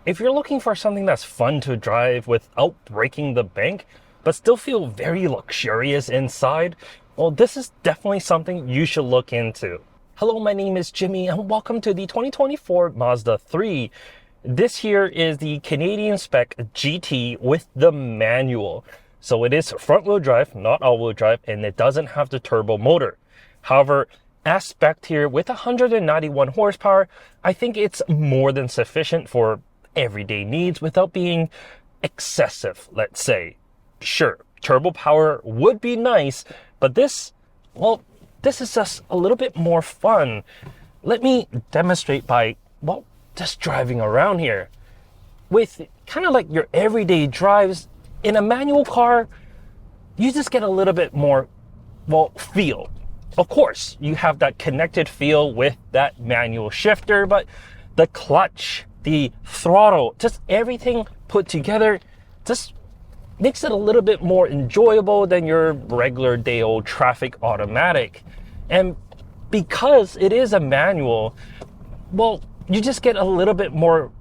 If you're looking for something that's fun to drive without breaking the bank, but still feel very luxurious inside, well, this is definitely something you should look into. Hello, my name is Jimmy, and welcome to the 2024 Mazda 3. This here is the Canadian spec GT with the manual. So it is front-wheel drive, not all-wheel drive, and it doesn't have the turbo motor. However, as spec'd here with 191 horsepower, I think it's more than sufficient for everyday needs without being excessive, let's say. Sure, turbo power would be nice, but this is just a little bit more fun. Let me demonstrate by, just driving around here. With kind of like your everyday drives, in a manual car, you just get a little bit more, feel. Of course, you have that connected feel with that manual shifter, but the clutch, the throttle, just everything put together just makes it a little bit more enjoyable than your regular day old traffic automatic. And because it is a manual, you just get a little bit more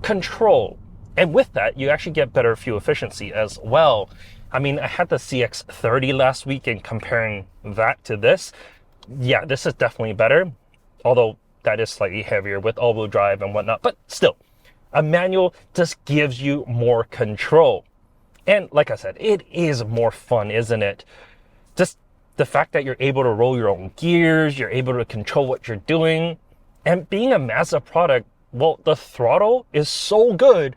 control. And with that, you actually get better fuel efficiency as well. I mean, I had the CX-30 last week, and comparing that to this, yeah, this is definitely better. Although that is slightly heavier with all-wheel drive and whatnot. But still, a manual just gives you more control. And like I said, it is more fun, isn't it? Just the fact that you're able to roll your own gears, you're able to control what you're doing. And being a Mazda product, the throttle is so good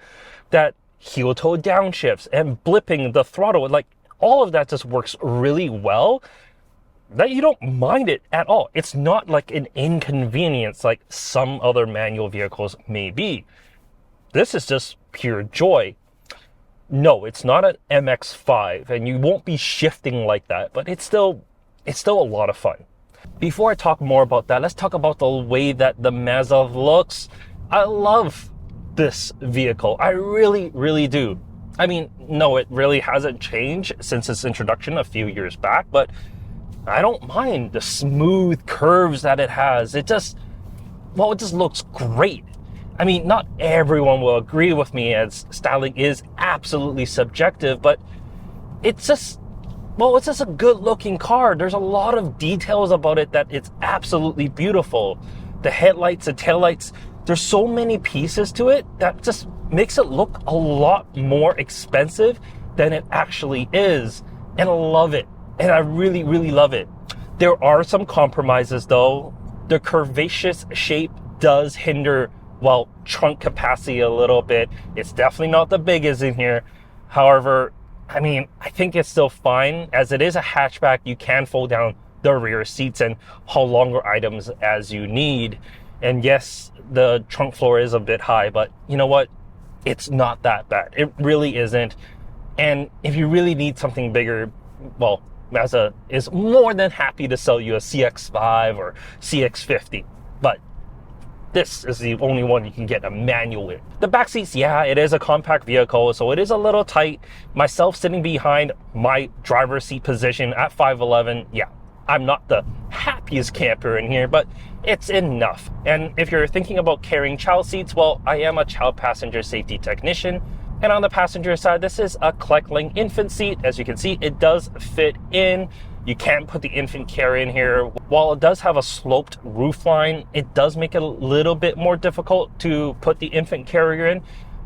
that heel toe downshifts and blipping the throttle, like all of that just works really well, that you don't mind it at all. It's not like an inconvenience like some other manual vehicles may be. This is just pure joy. No, it's not an MX-5, and you won't be shifting like that, but it's still a lot of fun. Before I talk more about that, let's talk about the way that the Mazda looks. I love this vehicle. I really, really do. I mean, no, it really hasn't changed since its introduction a few years back, but I don't mind the smooth curves that it has. It just looks great. I mean, not everyone will agree with me, as styling is absolutely subjective, but it's just a good looking car. There's a lot of details about it that it's absolutely beautiful. The headlights, the taillights, there's so many pieces to it that just makes it look a lot more expensive than it actually is. And I love it. And I really, really love it. There are some compromises though. The curvaceous shape does hinder, trunk capacity a little bit. It's definitely not the biggest in here. However, I mean, I think it's still fine. As it is a hatchback, you can fold down the rear seats and haul longer items as you need. And yes, the trunk floor is a bit high, but you know what? It's not that bad. It really isn't. And if you really need something bigger, Mazda is more than happy to sell you a CX-5 or CX-50. But this is the only one you can get a manual in. The back seats, yeah, it is a compact vehicle, so it is a little tight. Myself sitting behind my driver's seat position at 5'11", yeah, I'm not the happiest camper in here, but it's enough. And if you're thinking about carrying child seats, I am a child passenger safety technician. And on the passenger side, this is a Kleckling infant seat. As you can see, it does fit in. You can't put the infant carrier in here. While it does have a sloped roofline, it does make it a little bit more difficult to put the infant carrier in,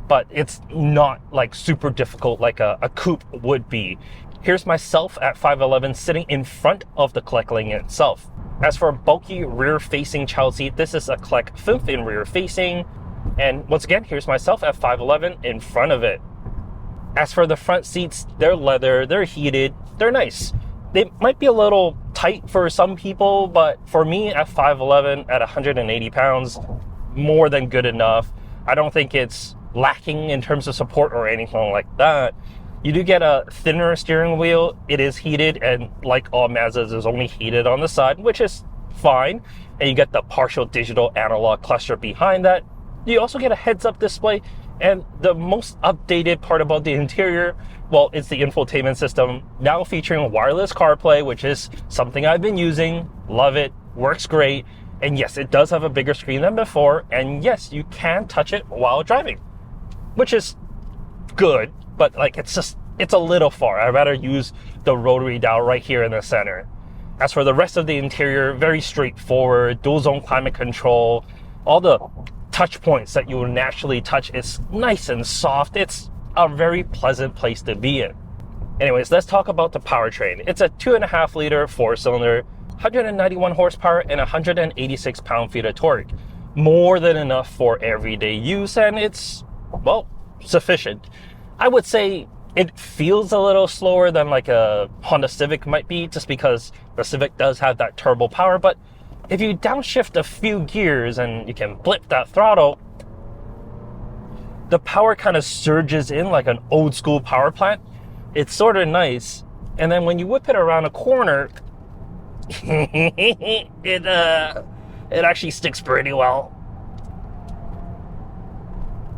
but it's not like super difficult like a coupe would be. Here's myself at 5'11", sitting in front of the Kleckling itself. As for a bulky rear-facing child seat, this is a Kleck 5th in rear-facing. And once again, here's myself at 5'11" in front of it. As for the front seats, they're leather, they're heated, they're nice. They might be a little tight for some people, but for me at 5'11", at 180 pounds, more than good enough. I don't think it's lacking in terms of support or anything like that. You do get a thinner steering wheel. It is heated, and like all Mazdas, is only heated on the side, which is fine. And you get the partial digital analog cluster behind that. You also get a heads-up display, and the most updated part about the interior, it's the infotainment system, now featuring wireless CarPlay, which is something I've been using. Love it, works great. And yes, it does have a bigger screen than before, and yes, you can touch it while driving. which is good, but like it's a little far. I'd rather use the rotary dial right here in the center. As for the rest of the interior, very straightforward, dual zone climate control, all the touch points that you will naturally touch is nice and soft. It's a very pleasant place to be in. Anyways, let's talk about the powertrain. It's a 2.5 liter 4-cylinder, 191 horsepower and 186 pound-feet of torque. More than enough for everyday use, and it's, well, sufficient. I would say it feels a little slower than like a Honda Civic might be, just because the Civic does have that turbo power, but if you downshift a few gears and you can blip that throttle, the power kind of surges in like an old school power plant. It's sort of nice. And then when you whip it around a corner, it actually sticks pretty well.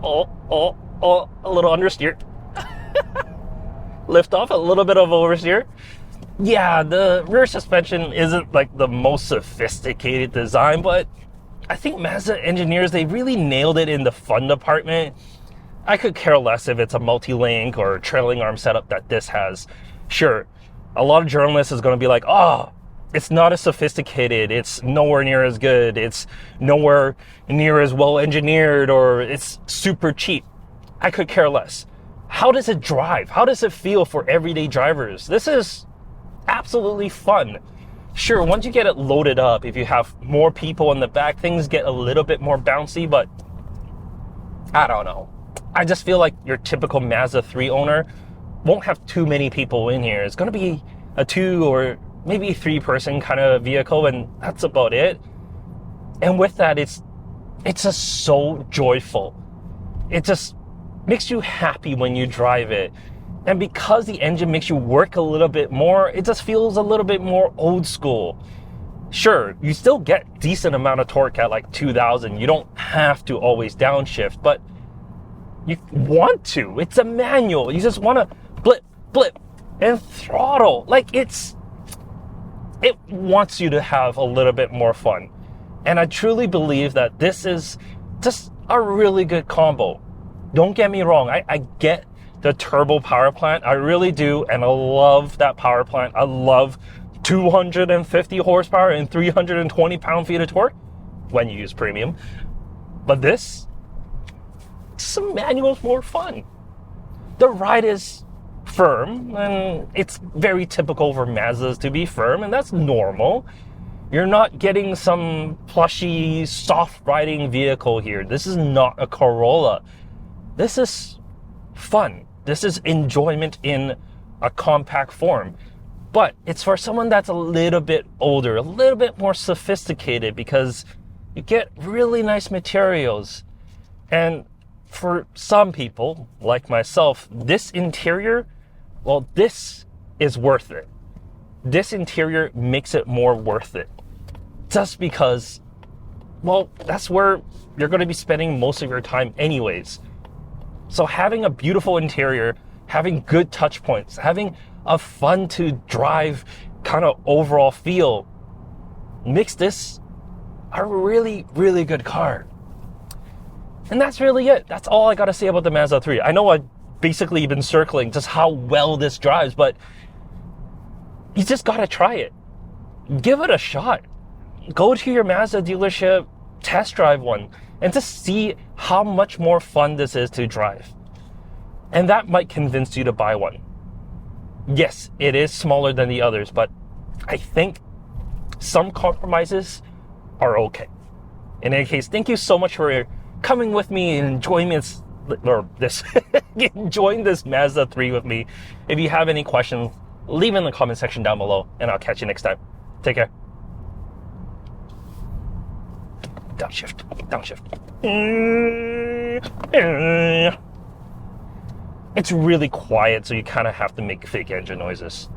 Oh, a little understeer. Lift off, a little bit of oversteer. Yeah, the rear suspension isn't like the most sophisticated design, but I think Mazda engineers, they really nailed it in the fun department. I could care less if it's a multi-link or trailing arm setup that this has. Sure, a lot of journalists is going to be like, oh, it's not as sophisticated, it's nowhere near as good, it's nowhere near as well engineered, or it's super cheap. I could care less. How does it drive? How does it feel for everyday drivers? This is absolutely fun. Sure, once you get it loaded up, if you have more people in the back, things get a little bit more bouncy, but I don't know. I just feel like your typical Mazda 3 owner won't have too many people in here. It's going to be a 2 or maybe 3 person kind of vehicle, and that's about it. And with that, it's just so joyful. It just makes you happy when you drive it. And because the engine makes you work a little bit more, it just feels a little bit more old school. Sure, you still get decent amount of torque at like 2,000. You don't have to always downshift, but you want to. It's a manual. You just want to blip, and throttle. Like it wants you to have a little bit more fun. And I truly believe that this is just a really good combo. Don't get me wrong. I get the turbo power plant. I really do. And I love that power plant. I love 250 horsepower and 320 pound-feet of torque when you use premium. But this, some manual's more fun. The ride is firm, and it's very typical for Mazdas to be firm, and that's normal. You're not getting some plushy, soft riding vehicle here. This is not a Corolla. This is fun. This is enjoyment in a compact form. But it's for someone that's a little bit older, a little bit more sophisticated, because you get really nice materials. And for some people, like myself, this interior, well, this is worth it. This interior makes it more worth it. Just because, well, that's where you're going to be spending most of your time anyways. So having a beautiful interior, having good touch points, having a fun to drive kind of overall feel makes this a really, really good car. And that's really it. That's all I got to say about the Mazda 3. I know I've basically been circling just how well this drives, but you just got to try it. Give it a shot. Go to your Mazda dealership, test drive one, and just see how much more fun this is to drive. And that might convince you to buy one. Yes, it is smaller than the others, but I think some compromises are okay. In any case, thank you so much for coming with me and enjoying enjoying this Mazda 3 with me. If you have any questions, leave in the comment section down below, and I'll catch you next time. Take care. Downshift. It's really quiet, so you kind of have to make fake engine noises.